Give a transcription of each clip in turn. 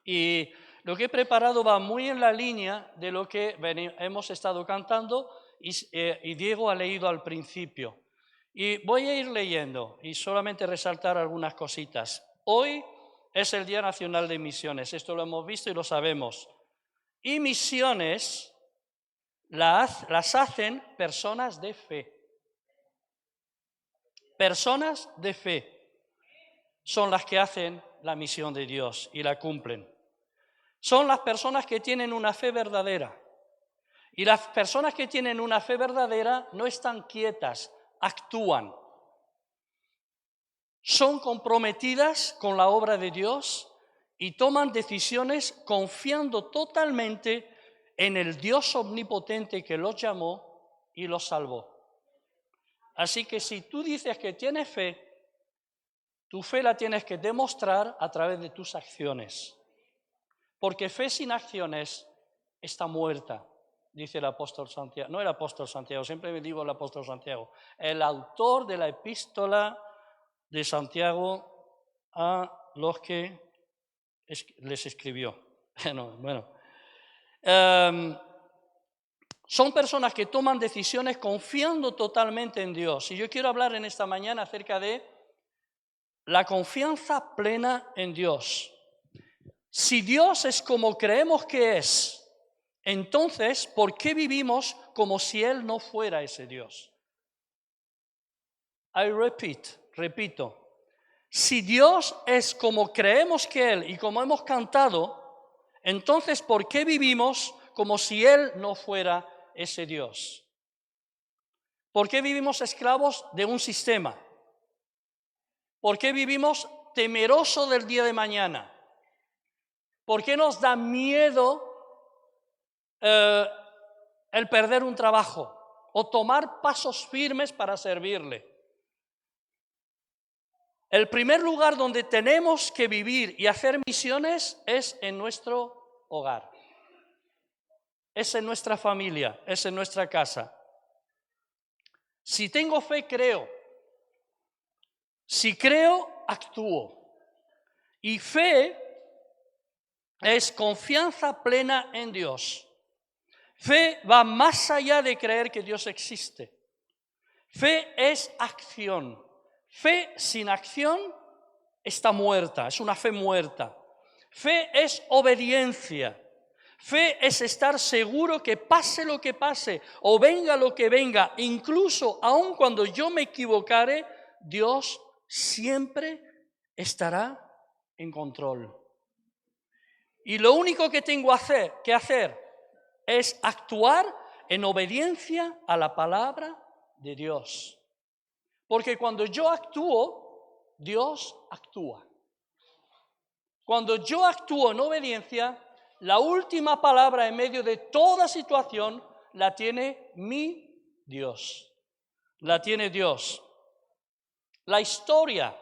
Y lo que he preparado va muy en la línea de lo que hemos estado cantando y Diego ha leído al principio. Y voy a ir leyendo y solamente resaltar algunas cositas. Hoy es el Día Nacional de Misiones, esto lo hemos visto y lo sabemos. Y misiones las hacen personas de fe. Personas de fe son las que hacen la misión de Dios y la cumplen. Son las personas que tienen una fe verdadera. Y las personas que tienen una fe verdadera no están quietas, actúan. Son comprometidas con la obra de Dios y toman decisiones confiando totalmente en el Dios omnipotente que los llamó y los salvó. Así que si tú dices que tienes fe, tu fe la tienes que demostrar a través de tus acciones. Porque fe sin acciones está muerta, dice el apóstol Santiago. No el apóstol Santiago, siempre me digo el apóstol Santiago. El autor de la epístola de Santiago a los que les escribió. Son personas que toman decisiones confiando totalmente en Dios. Y yo quiero hablar en esta mañana acerca de la confianza plena en Dios. Si Dios es como creemos que es, entonces, ¿por qué vivimos como si Él no fuera ese Dios? Repito. Si Dios es como creemos que Él y como hemos cantado, entonces, ¿por qué vivimos como si Él no fuera ese Dios? ¿Por qué vivimos esclavos de un sistema? ¿Por qué vivimos temerosos del día de mañana? ¿Por qué nos da miedo el perder un trabajo o tomar pasos firmes para servirle? El primer lugar donde tenemos que vivir y hacer misiones es en nuestro hogar, es en nuestra familia, es en nuestra casa. Si tengo fe, creo. Si creo, actúo. Y fe es confianza plena en Dios. Fe va más allá de creer que Dios existe. Fe es acción. Fe sin acción está muerta, es una fe muerta. Fe es obediencia. Fe es estar seguro que pase lo que pase o venga lo que venga, incluso aun cuando yo me equivocare, Dios siempre estará en control. Y lo único que tengo que hacer es actuar en obediencia a la palabra de Dios. Porque cuando yo actúo, Dios actúa. Cuando yo actúo en obediencia, la última palabra en medio de toda situación la tiene mi Dios. La tiene Dios. La historia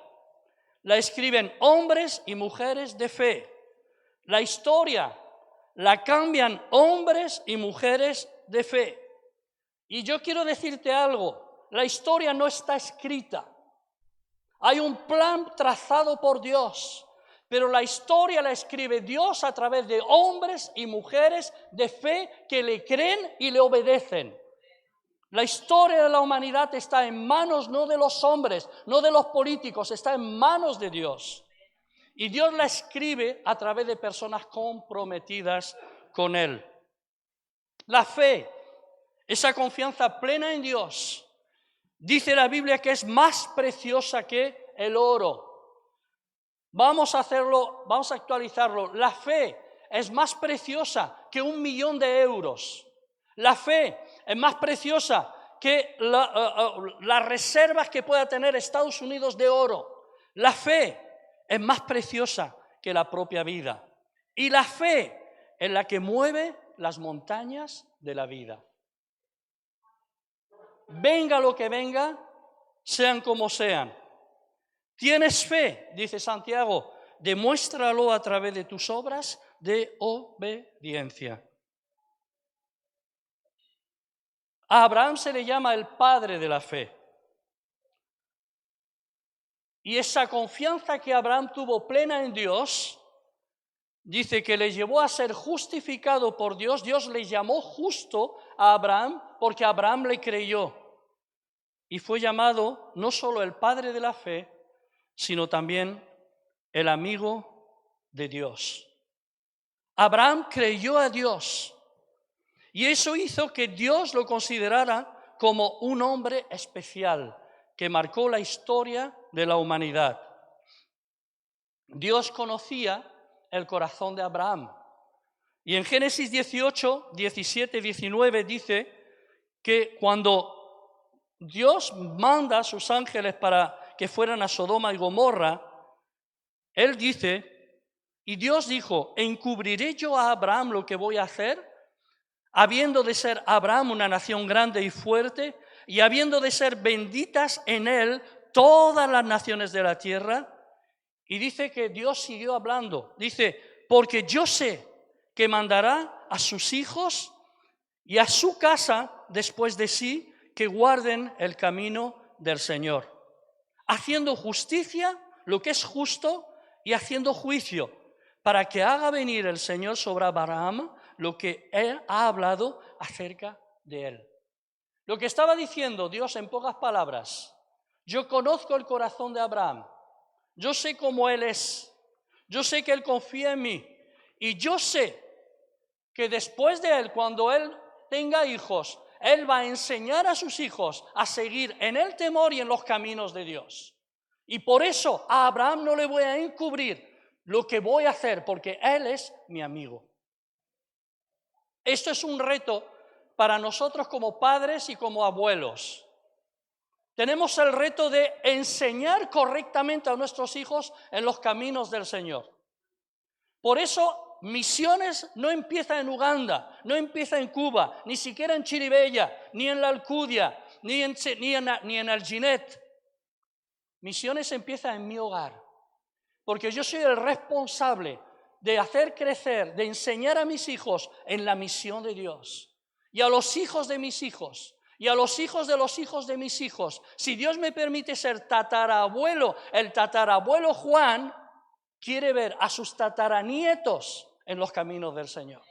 la escriben hombres y mujeres de fe. La historia la cambian hombres y mujeres de fe. Y yo quiero decirte algo, la historia no está escrita. Hay un plan trazado por Dios, pero la historia la escribe Dios a través de hombres y mujeres de fe que le creen y le obedecen. La historia de la humanidad está en manos no de los hombres, no de los políticos, está en manos de Dios. Y Dios la escribe a través de personas comprometidas con Él. La fe, esa confianza plena en Dios, dice la Biblia que es más preciosa que el oro. Vamos a actualizarlo. La fe es más preciosa que 1.000.000 de euros. La fe es más preciosa que las reservas que pueda tener Estados Unidos de oro. La fe es más preciosa que la propia vida. Y la fe es la que mueve las montañas de la vida. Venga lo que venga, sean como sean. ¿Tienes fe? Dice Santiago, demuéstralo a través de tus obras de obediencia. A Abraham se le llama el padre de la fe. Y esa confianza que Abraham tuvo plena en Dios dice que le llevó a ser justificado por Dios. Dios le llamó justo a Abraham porque Abraham le creyó. Y fue llamado no solo el padre de la fe, sino también el amigo de Dios. Abraham creyó a Dios y eso hizo que Dios lo considerara como un hombre especial que marcó la historia de la humanidad. Dios conocía el corazón de Abraham. Y en Génesis 18, 17, 19 dice que cuando Dios manda a sus ángeles para que fueran a Sodoma y Gomorra, Él dice, y Dios dijo, ¿encubriré yo a Abraham lo que voy a hacer? Habiendo de ser Abraham una nación grande y fuerte, y habiendo de ser benditas en él todas las naciones de la tierra. Y dice que Dios siguió hablando. Dice, porque yo sé que mandará a sus hijos y a su casa después de sí que guarden el camino del Señor, haciendo justicia, lo que es justo, y haciendo juicio, para que haga venir el Señor sobre Abraham lo que Él ha hablado acerca de él. Lo que estaba diciendo Dios en pocas palabras, yo conozco el corazón de Abraham, yo sé cómo él es, yo sé que él confía en mí y yo sé que después de él, cuando él tenga hijos, él va a enseñar a sus hijos a seguir en el temor y en los caminos de Dios. Y por eso a Abraham no le voy a encubrir lo que voy a hacer, porque él es mi amigo. Esto es un reto para nosotros como padres y como abuelos. Tenemos el reto de enseñar correctamente a nuestros hijos en los caminos del Señor. Por eso, misiones no empieza en Uganda, no empieza en Cuba, ni siquiera en Chiribella, ni en la Alcudia, ni en Alginet. Misiones empieza en mi hogar, porque yo soy el responsable de hacer crecer, de enseñar a mis hijos en la misión de Dios. Y a los hijos de mis hijos, y a los hijos de mis hijos. Si Dios me permite ser tatarabuelo, el tatarabuelo Juan quiere ver a sus tataranietos en los caminos del Señor.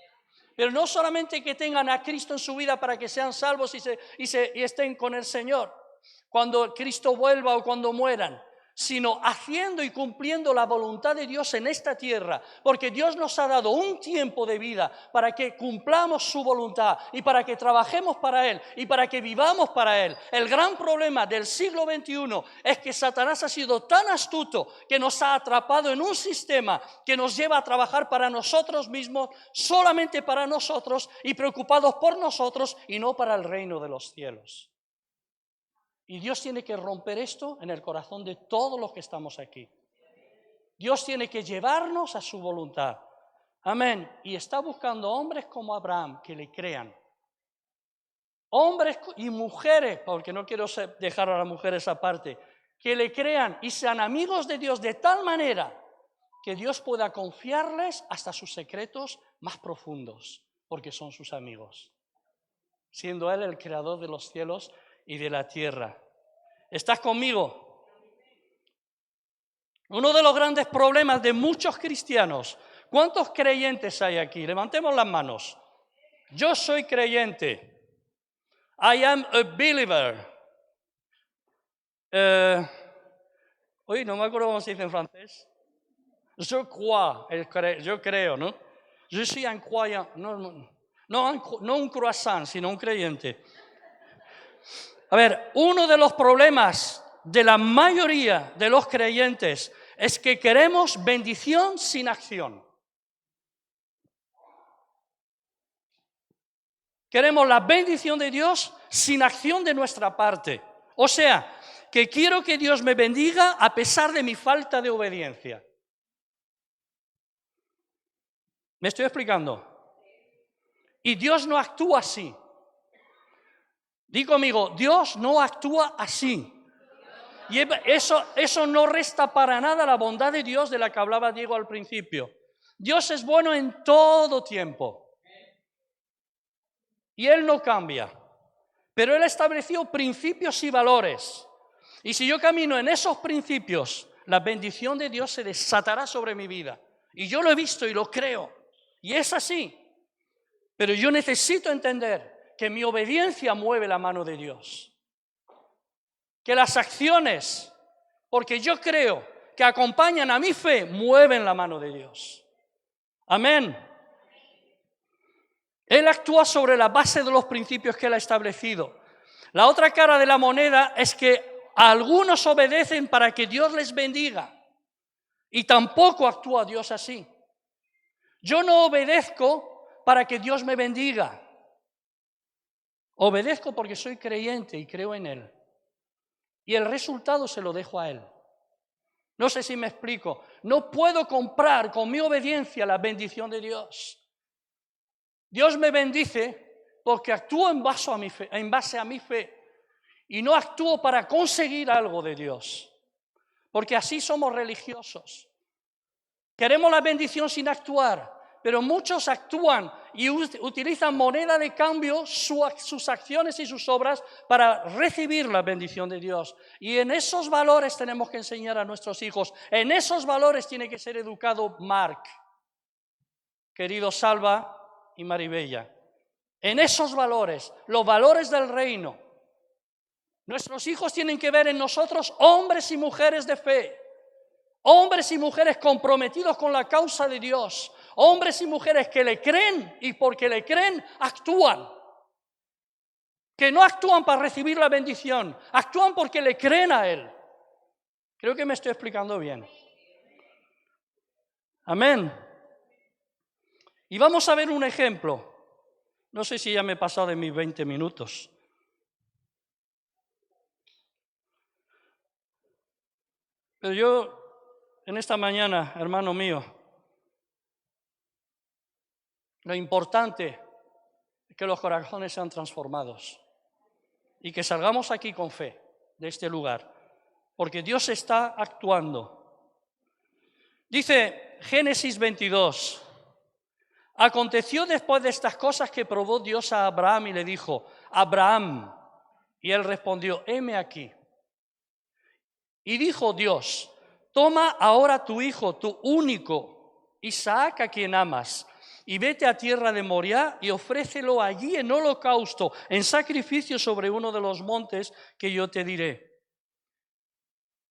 Pero no solamente que tengan a Cristo en su vida para que sean salvos y estén con el Señor cuando Cristo vuelva o cuando mueran, sino haciendo y cumpliendo la voluntad de Dios en esta tierra, porque Dios nos ha dado un tiempo de vida para que cumplamos su voluntad y para que trabajemos para Él y para que vivamos para Él. El gran problema del siglo XXI es que Satanás ha sido tan astuto que nos ha atrapado en un sistema que nos lleva a trabajar para nosotros mismos, solamente para nosotros y preocupados por nosotros y no para el reino de los cielos. Y Dios tiene que romper esto en el corazón de todos los que estamos aquí. Dios tiene que llevarnos a su voluntad. Amén. Y está buscando hombres como Abraham que le crean. Hombres y mujeres, porque no quiero dejar a las mujeres aparte, que le crean y sean amigos de Dios de tal manera que Dios pueda confiarles hasta sus secretos más profundos, porque son sus amigos, siendo Él el creador de los cielos y de la tierra. ¿Estás conmigo? Uno de los grandes problemas de muchos cristianos. ¿Cuántos creyentes hay aquí? Levantemos las manos. Yo soy creyente. I am a believer. No me acuerdo cómo se dice en francés. Je crois, yo creo, ¿no? Je suis un croyant. No un croissant, sino un creyente. A ver, uno de los problemas de la mayoría de los creyentes es que queremos bendición sin acción. Queremos la bendición de Dios sin acción de nuestra parte. O sea, que quiero que Dios me bendiga a pesar de mi falta de obediencia. ¿Me estoy explicando? Y Dios no actúa así. Di conmigo, Dios no actúa así. Y eso no resta para nada la bondad de Dios de la que hablaba Diego al principio. Dios es bueno en todo tiempo. Y Él no cambia. Pero Él estableció principios y valores. Y si yo camino en esos principios, la bendición de Dios se desatará sobre mi vida. Y yo lo he visto y lo creo. Y es así. Pero yo necesito entender que mi obediencia mueve la mano de Dios. Que las acciones, porque yo creo que acompañan a mi fe, mueven la mano de Dios. Amén. Él actúa sobre la base de los principios que Él ha establecido. La otra cara de la moneda es que algunos obedecen para que Dios les bendiga. Y tampoco actúa Dios así. Yo no obedezco para que Dios me bendiga. Obedezco porque soy creyente y creo en Él. Y el resultado se lo dejo a Él. No sé si me explico. No puedo comprar con mi obediencia la bendición de Dios. Dios me bendice porque actúo en base a mi fe. Y no actúo para conseguir algo de Dios. Porque así somos religiosos. Queremos la bendición sin actuar. Pero muchos actúan y utilizan moneda de cambio sus acciones y sus obras para recibir la bendición de Dios. Y en esos valores tenemos que enseñar a nuestros hijos. En esos valores tiene que ser educado Marc, querido Salva y Maribella. En esos valores, los valores del reino. Nuestros hijos tienen que ver en nosotros hombres y mujeres de fe. Hombres y mujeres comprometidos con la causa de Dios. Hombres y mujeres que le creen y porque le creen actúan. Que no actúan para recibir la bendición, actúan porque le creen a Él. Creo que me estoy explicando bien. Amén. Y vamos a ver un ejemplo. No sé si ya me he pasado de mis 20 minutos. Pero yo, en esta mañana, hermano mío, lo importante es que los corazones sean transformados y que salgamos aquí con fe de este lugar, porque Dios está actuando. Dice Génesis 22, aconteció después de estas cosas que probó Dios a Abraham y le dijo, Abraham, y él respondió, heme aquí. Y dijo Dios, toma ahora tu hijo, tu único, Isaac, a quien amas, y vete a tierra de Moriah y ofrécelo allí en holocausto, en sacrificio sobre uno de los montes que yo te diré.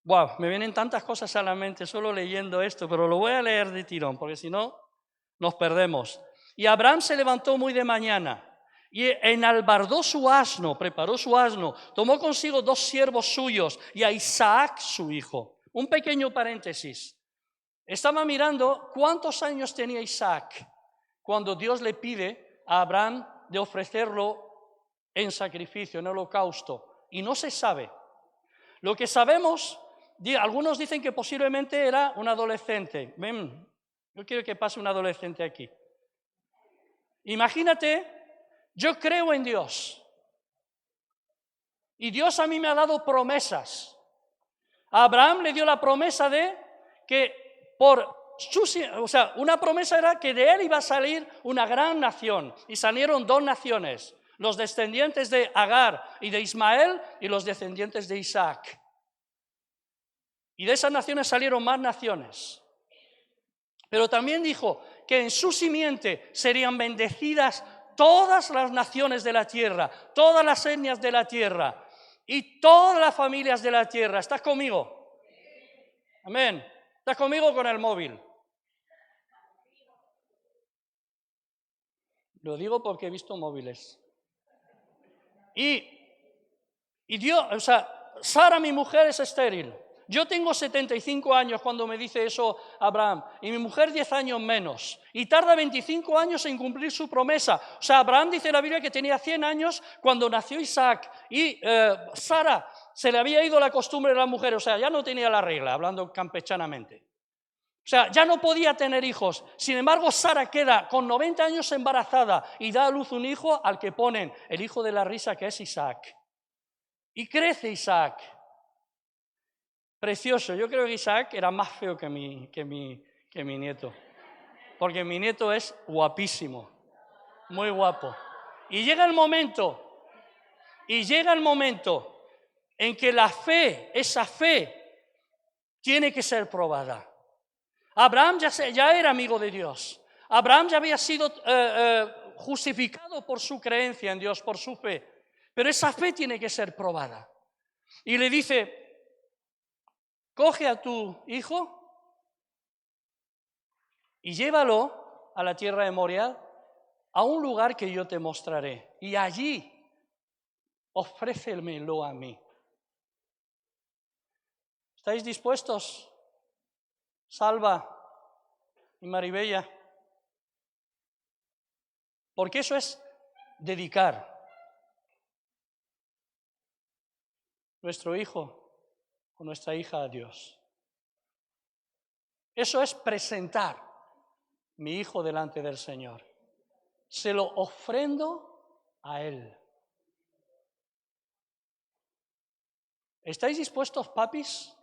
Wow, me vienen tantas cosas a la mente solo leyendo esto, pero lo voy a leer de tirón, porque si no, nos perdemos. Y Abraham se levantó muy de mañana y enalbardó su asno, preparó su asno, tomó consigo 2 siervos suyos y a Isaac su hijo. Un pequeño paréntesis. Estaba mirando cuántos años tenía Isaac cuando Dios le pide a Abraham de ofrecerlo en sacrificio, en holocausto. Y no se sabe. Lo que sabemos, algunos dicen que posiblemente era un adolescente. Ven, yo quiero que pase un adolescente aquí. Imagínate, yo creo en Dios. Y Dios a mí me ha dado promesas. A Abraham le dio la promesa de que una promesa era que de él iba a salir una gran nación. Y salieron 2 naciones, los descendientes de Agar y de Ismael y los descendientes de Isaac. Y de esas naciones salieron más naciones. Pero también dijo que en su simiente serían bendecidas todas las naciones de la tierra, todas las etnias de la tierra y todas las familias de la tierra. ¿Estás conmigo? Amén. ¿Estás conmigo con el móvil? Lo digo porque he visto móviles. Y Dios, Sara, mi mujer, es estéril. Yo tengo 75 años cuando me dice eso Abraham, y mi mujer 10 años menos, y tarda 25 años en cumplir su promesa. Abraham dice en la Biblia que tenía 100 años cuando nació Isaac, y Sara se le había ido la costumbre de la mujer, ya no tenía la regla, hablando campechanamente. Ya no podía tener hijos. Sin embargo, Sara queda con 90 años embarazada y da a luz un hijo al que ponen el hijo de la risa, que es Isaac. Y crece Isaac. Precioso. Yo creo que Isaac era más feo que mi nieto. Porque mi nieto es guapísimo. Muy guapo. Y llega el momento en que la fe, esa fe, tiene que ser probada. Abraham ya era amigo de Dios. Abraham ya había sido justificado por su creencia en Dios, por su fe. Pero esa fe tiene que ser probada. Y le dice, coge a tu hijo y llévalo a la tierra de Moriah, a un lugar que yo te mostraré. Y allí ofrécemelo a mí. ¿Estáis dispuestos? Salva y Maribella. Porque eso es dedicar nuestro hijo o nuestra hija a Dios. Eso es presentar mi hijo delante del Señor. Se lo ofrendo a Él. ¿Estáis dispuestos, papis?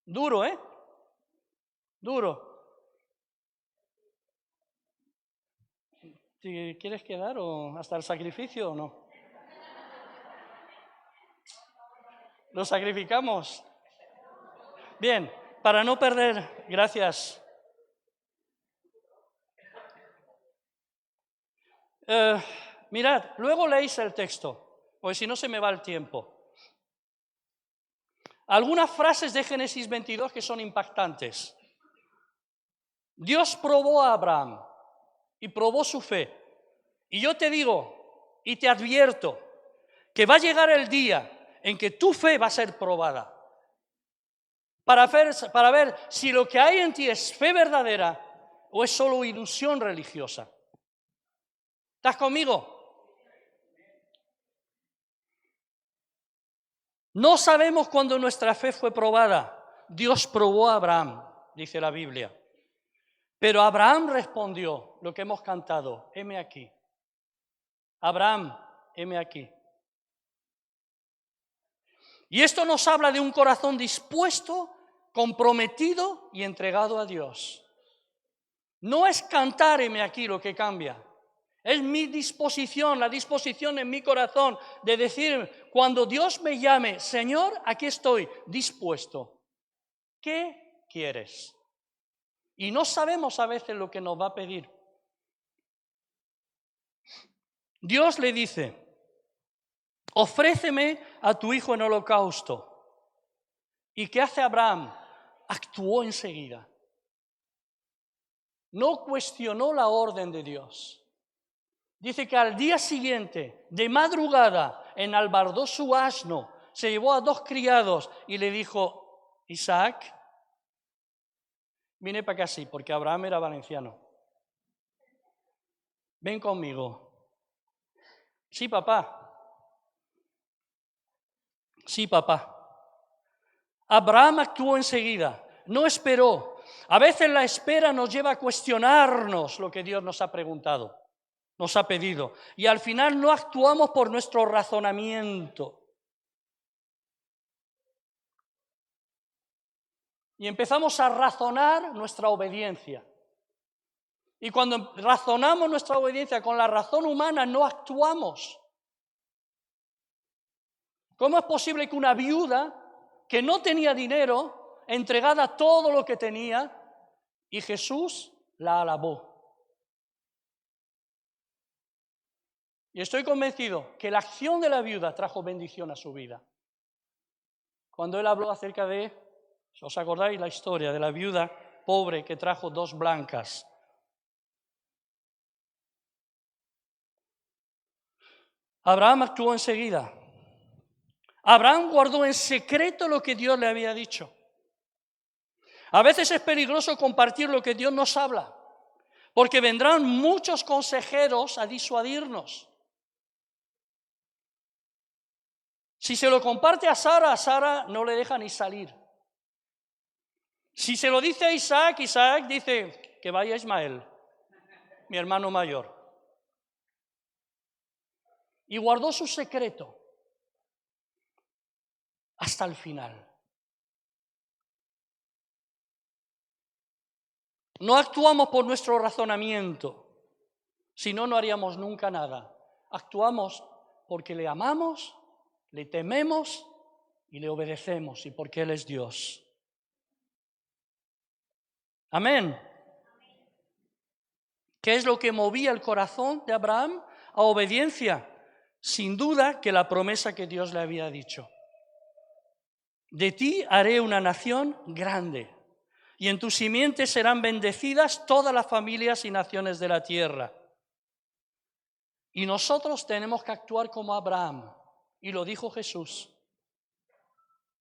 Duro, ¿eh? Duro. ¿Te quieres quedar o hasta el sacrificio o no? ¿Lo sacrificamos? Bien, para no perder, gracias. Mirad, luego leéis el texto, porque si no se me va el tiempo. Algunas frases de Génesis 22 que son impactantes. Dios probó a Abraham y probó su fe. Y yo te digo y te advierto que va a llegar el día en que tu fe va a ser probada. Para ver si lo que hay en ti es fe verdadera o es solo ilusión religiosa. ¿Estás conmigo? No sabemos cuándo nuestra fe fue probada. Dios probó a Abraham, dice la Biblia. Pero Abraham respondió lo que hemos cantado, heme aquí. Abraham, heme aquí. Y esto nos habla de un corazón dispuesto, comprometido y entregado a Dios. No es cantar heme aquí lo que cambia. Es mi disposición, la disposición en mi corazón de decir, cuando Dios me llame, Señor, aquí estoy dispuesto. ¿Qué quieres? Y no sabemos a veces lo que nos va a pedir. Dios le dice, ofréceme a tu hijo en holocausto. ¿Y qué hace Abraham? Actuó enseguida. No cuestionó la orden de Dios. Dice que al día siguiente, de madrugada, enalbardó su asno, se llevó a 2 criados y le dijo, Isaac, vine para acá sí, porque Abraham era valenciano. Ven conmigo. Sí, papá. Sí, papá. Abraham actuó enseguida, no esperó. A veces la espera nos lleva a cuestionarnos lo que Dios nos ha preguntado, nos ha pedido. Y al final no actuamos por nuestro razonamiento. Y empezamos a razonar nuestra obediencia. Y cuando razonamos nuestra obediencia con la razón humana, no actuamos. ¿Cómo es posible que una viuda que no tenía dinero, entregada todo lo que tenía, y Jesús la alabó? Y estoy convencido que la acción de la viuda trajo bendición a su vida. Cuando él habló acerca de, ¿os acordáis la historia de la viuda pobre que trajo 2 blancas? Abraham actuó enseguida. Abraham guardó en secreto lo que Dios le había dicho. A veces es peligroso compartir lo que Dios nos habla, porque vendrán muchos consejeros a disuadirnos. Si se lo comparte a Sara no le deja ni salir. Si se lo dice a Isaac, Isaac dice que vaya Ismael, mi hermano mayor. Y guardó su secreto hasta el final. No actuamos por nuestro razonamiento, si no, no haríamos nunca nada. Actuamos porque le amamos, le tememos y le obedecemos, y porque Él es Dios. Amén. ¿Qué es lo que movía el corazón de Abraham? A obediencia. Sin duda que la promesa que Dios le había dicho. De ti haré una nación grande, y en tu simiente serán bendecidas todas las familias y naciones de la tierra. Y nosotros tenemos que actuar como Abraham, y lo dijo Jesús.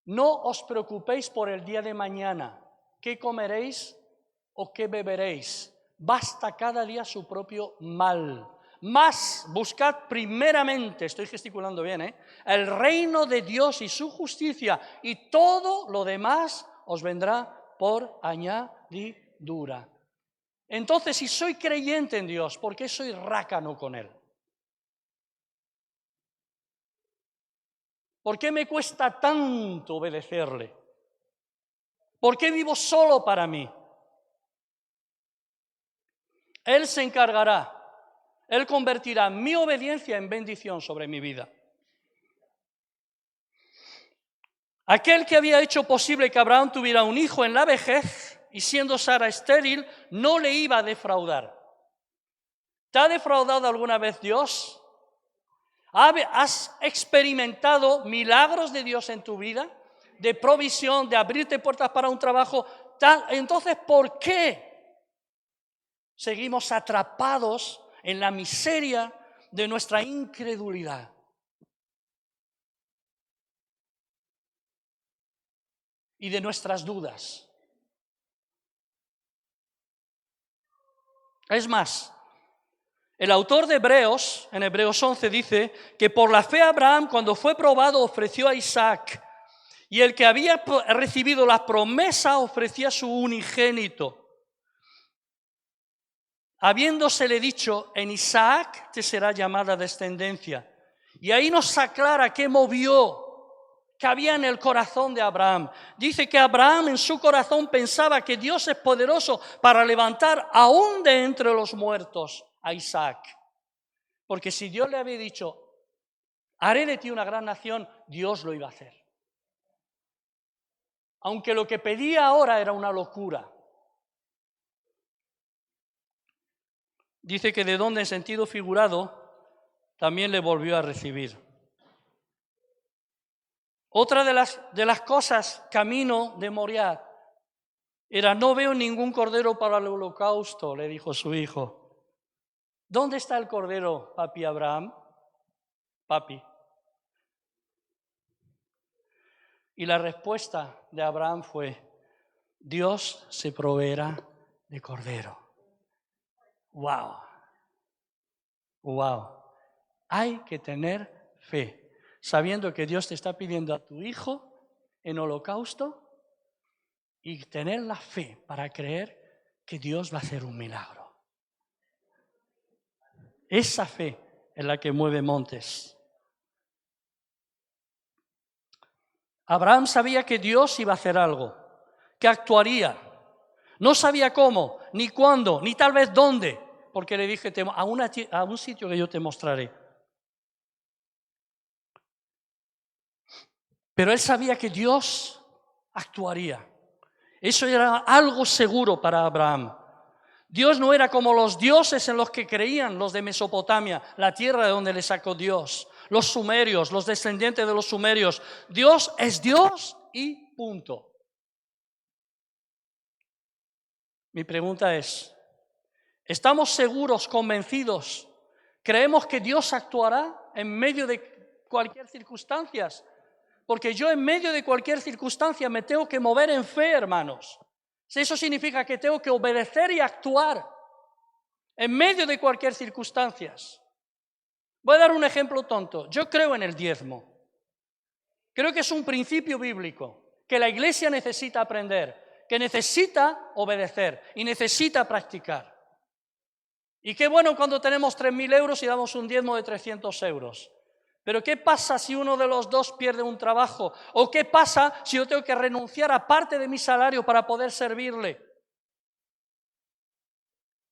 No os preocupéis por el día de mañana, qué comeréis o qué beberéis. Basta cada día su propio mal. Más buscad primeramente, estoy gesticulando bien, el reino de Dios y su justicia, y todo lo demás os vendrá por añadidura. Entonces, si soy creyente en Dios, ¿por qué soy rácano con Él? ¿Por qué me cuesta tanto obedecerle? ¿Por qué vivo solo para mí? Él se encargará. Él convertirá mi obediencia en bendición sobre mi vida. Aquel que había hecho posible que Abraham tuviera un hijo en la vejez y siendo Sara estéril, no le iba a defraudar. ¿Te ha defraudado alguna vez Dios? ¿Has experimentado milagros de Dios en tu vida? De provisión, de abrirte puertas para un trabajo. Entonces, ¿por qué seguimos atrapados en la miseria de nuestra incredulidad? Y de nuestras dudas. Es más, el autor de Hebreos, en Hebreos 11, dice que por la fe Abraham, cuando fue probado, ofreció a Isaac. Y el que había recibido la promesa ofrecía a su unigénito. Habiéndosele dicho, en Isaac te será llamada descendencia. Y ahí nos aclara qué movió, que había en el corazón de Abraham. Dice que Abraham en su corazón pensaba que Dios es poderoso para levantar aún de entre los muertos a Isaac. Porque si Dios le había dicho, haré de ti una gran nación, Dios lo iba a hacer. Aunque lo que pedía ahora era una locura. Dice que de donde en sentido figurado también le volvió a recibir. Otra de las cosas, camino de Moriah, era: no veo ningún cordero para el holocausto, le dijo su hijo. ¿Dónde está el cordero, papi Abraham? Papi. Y la respuesta de Abraham fue: Dios se proveerá de cordero. ¡Wow! ¡Wow! Hay que tener fe, sabiendo que Dios te está pidiendo a tu hijo en holocausto, y tener la fe para creer que Dios va a hacer un milagro. Esa fe es la que mueve montes. Abraham sabía que Dios iba a hacer algo, que actuaría. No sabía cómo, ni cuándo, ni tal vez dónde, porque le dije, a un sitio que yo te mostraré. Pero él sabía que Dios actuaría. Eso era algo seguro para Abraham. Dios no era como los dioses en los que creían los de Mesopotamia, la tierra de donde le sacó Dios, los sumerios, los descendientes de los sumerios. Dios es Dios y punto. Mi pregunta es, ¿estamos seguros, convencidos? ¿Creemos que Dios actuará en medio de cualquier circunstancia? Porque yo en medio de cualquier circunstancia me tengo que mover en fe, hermanos. Eso significa que tengo que obedecer y actuar en medio de cualquier circunstancia. Voy a dar un ejemplo tonto. Yo creo en el diezmo. Creo que es un principio bíblico que la iglesia necesita aprender, que necesita obedecer y necesita practicar. Y qué bueno cuando tenemos 3.000 euros y damos un diezmo de 300 euros. Pero ¿qué pasa si uno de los dos pierde un trabajo? ¿O qué pasa si yo tengo que renunciar a parte de mi salario para poder servirle?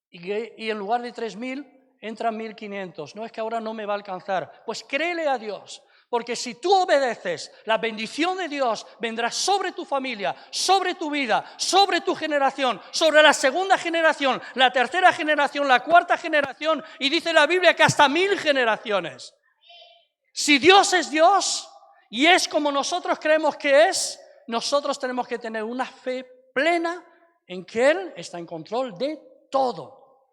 Y en lugar de 3.000 entran 1.500. No, es que ahora no me va a alcanzar. Pues créele a Dios, Porque si tú obedeces, la bendición de Dios vendrá sobre tu familia, sobre tu vida, sobre tu generación, sobre la segunda generación, la tercera generación, la cuarta generación, y dice la Biblia que hasta 1000 generaciones. Si Dios es Dios y es como nosotros creemos que es, nosotros tenemos que tener una fe plena en que Él está en control de todo.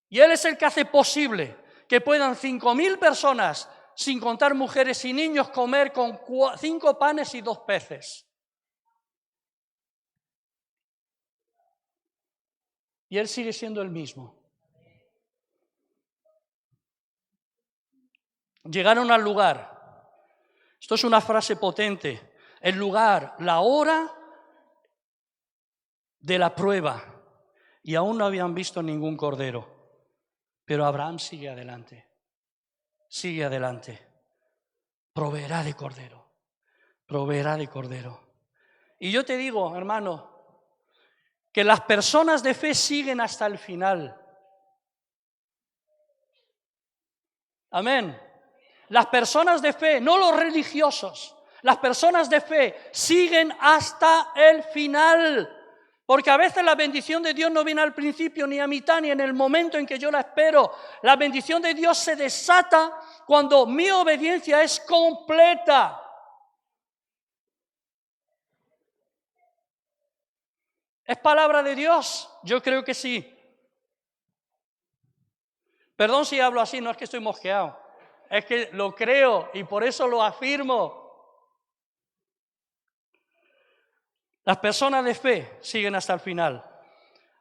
Y Él es el que hace posible que puedan 5000 personas, sin contar mujeres y niños, comer con 5 panes y 2 peces. Y Él sigue siendo el mismo. Llegaron al lugar. Esto es una frase potente. El lugar, la hora de la prueba. Y aún no habían visto ningún cordero. Pero Abraham sigue adelante. Sigue adelante. Proveerá de cordero. Proveerá de cordero. Y yo te digo, hermano, que las personas de fe siguen hasta el final. Amén. Las personas de fe, no los religiosos, las personas de fe siguen hasta el final. Porque a veces la bendición de Dios no viene al principio, ni a mitad, ni en el momento en que yo la espero. La bendición de Dios se desata cuando mi obediencia es completa. ¿Es palabra de Dios? Yo creo que sí. Perdón si hablo así, no es que estoy mosqueado. Es que lo creo y por eso lo afirmo. Las personas de fe siguen hasta el final.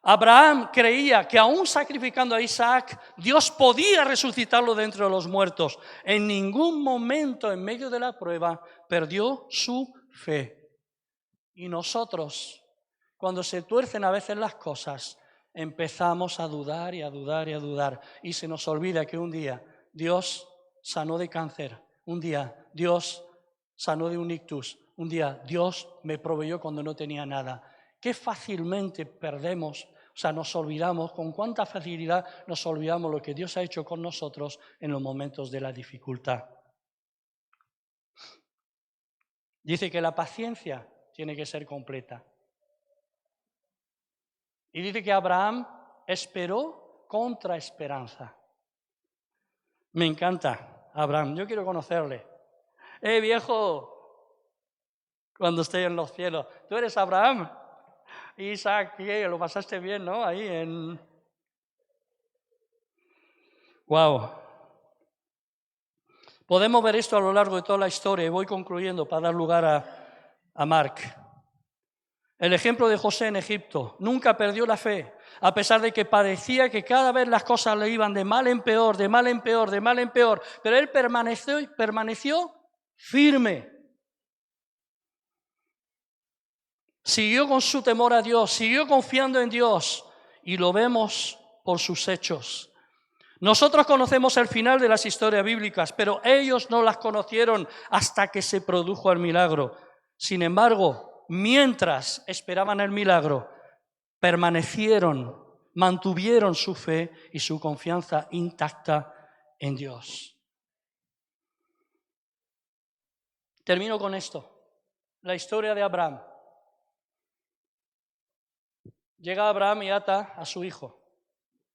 Abraham creía que aún sacrificando a Isaac, Dios podía resucitarlo de entre los muertos. En ningún momento en medio de la prueba perdió su fe. Y nosotros, cuando se tuercen a veces las cosas, empezamos a dudar y a dudar y a dudar. Y se nos olvida que un día Dios sanó de cáncer. Un día Dios sanó de un ictus. Un día Dios me proveyó cuando no tenía nada. Qué fácilmente perdemos, nos olvidamos, con cuánta facilidad nos olvidamos lo que Dios ha hecho con nosotros en los momentos de la dificultad. Dice que la paciencia tiene que ser completa. Y dice que Abraham esperó contra esperanza. Me encanta Abraham, yo quiero conocerle. Viejo, cuando esté en los cielos, ¿tú eres Abraham? Isaac, lo pasaste bien, ¿no? Ahí en... Wow. Podemos ver esto a lo largo de toda la historia y voy concluyendo para dar lugar a Mark. El ejemplo de José en Egipto, nunca perdió la fe, a pesar de que parecía que cada vez las cosas le iban de mal en peor, de mal en peor, de mal en peor, pero él permaneció firme. Siguió con su temor a Dios, siguió confiando en Dios y lo vemos por sus hechos. Nosotros conocemos el final de las historias bíblicas, pero ellos no las conocieron hasta que se produjo el milagro. Sin embargo, mientras esperaban el milagro, permanecieron, mantuvieron su fe y su confianza intacta en Dios. Termino con esto, la historia de Abraham. Llega Abraham y ata a su hijo,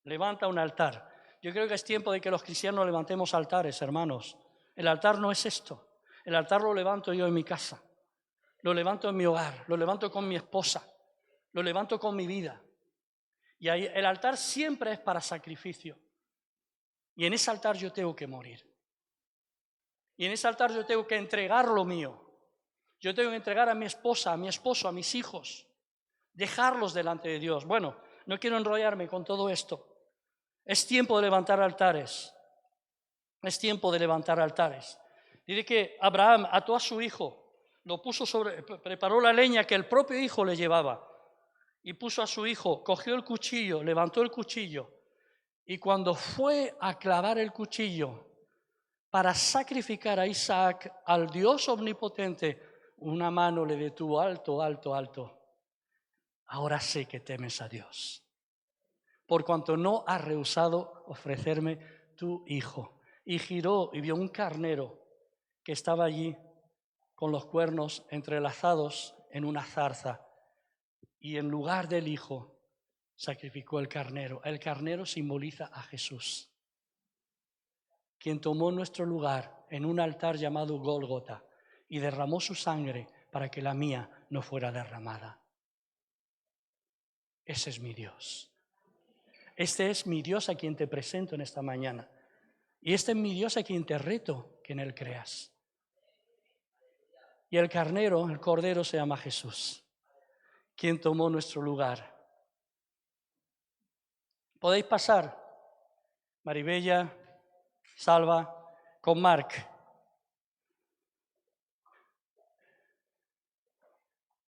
levanta un altar. Yo creo que es tiempo de que los cristianos levantemos altares, hermanos. El altar no es esto, el altar lo levanto yo en mi casa, lo levanto en mi hogar, lo levanto con mi esposa, lo levanto con mi vida. Y ahí, el altar siempre es para sacrificio. Y en ese altar yo tengo que morir. Y en ese altar yo tengo que entregar lo mío. Yo tengo que entregar a mi esposa, a mi esposo, a mis hijos. Dejarlos delante de Dios. Bueno, no quiero enrollarme con todo esto. Es tiempo de levantar altares. Es tiempo de levantar altares. Dice que Abraham ató a su hijo, lo puso preparó la leña que el propio hijo le llevaba. Y puso a su hijo, cogió el cuchillo, levantó el cuchillo. Y cuando fue a clavar el cuchillo para sacrificar a Isaac al Dios omnipotente, una mano le detuvo alto, alto, alto. Ahora sé que temes a Dios, por cuanto no has rehusado ofrecerme tu hijo. Y giró y vio un carnero que estaba allí con los cuernos entrelazados en una zarza y en lugar del hijo sacrificó el carnero. El carnero simboliza a Jesús, quien tomó nuestro lugar en un altar llamado Gólgota y derramó su sangre para que la mía no fuera derramada. Ese es mi Dios. Este es mi Dios a quien te presento en esta mañana. Y este es mi Dios a quien te reto que en Él creas. Y el carnero, el cordero, se llama Jesús, quien tomó nuestro lugar. Podéis pasar, Maribella, Salva, con Marc.